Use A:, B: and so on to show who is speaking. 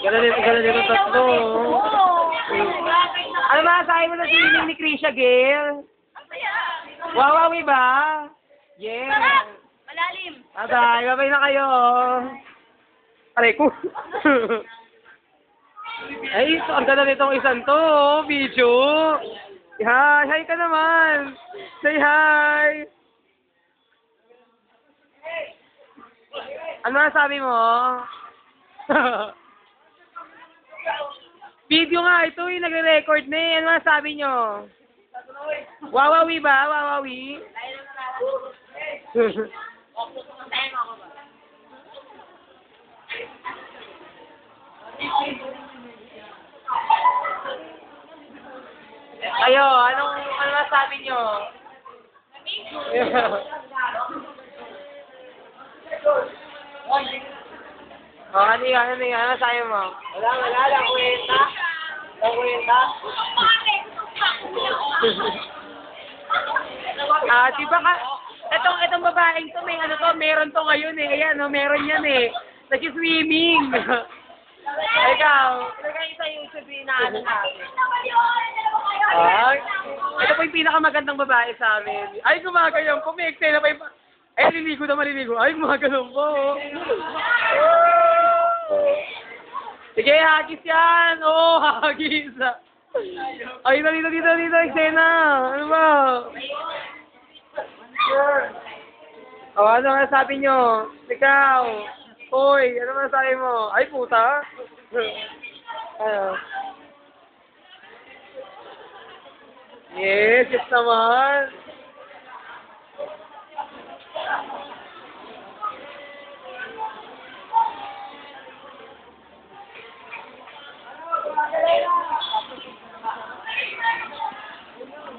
A: Gala dito tatlo. Ano masasabi mo sa swimming ni Krisha Gale? Wawawi ba? Yeah.
B: Malalim.
A: Tatay, babay na kayo. Aray ko. Ay, ang ganda nitong isang to, video. Hi, hi ka naman. Say hi. Ano nasabi mo? Video nga ito, nagre-record na eh. Ano nasabi nyo? Wawawi ba? Wawawi? Ayo, ano nasabi nyo? Ano nasabi mo?
C: Wala, lang kwenta. Lang kwenta.
A: Di ba ka, itong babaeng to, may ano to, meron to ngayon eh. Ayan, no, meron yan eh. Nag-swimming. Ikaw,
C: Isa yung sabihin na ano natin.
A: ay, ito po yung pinakamagandang babae sa amin. Ay, gumagayon po, may eksena pa yung, ay, maliligo. Ay, gumagayon po. Sige, hagis yan. Oo, hagis. Ay, dito, eksena. Ano ba? Ano sabi nyo? Ikaw. Hoy, ano sabi mo? Ay, puta. Ano? Yes naman.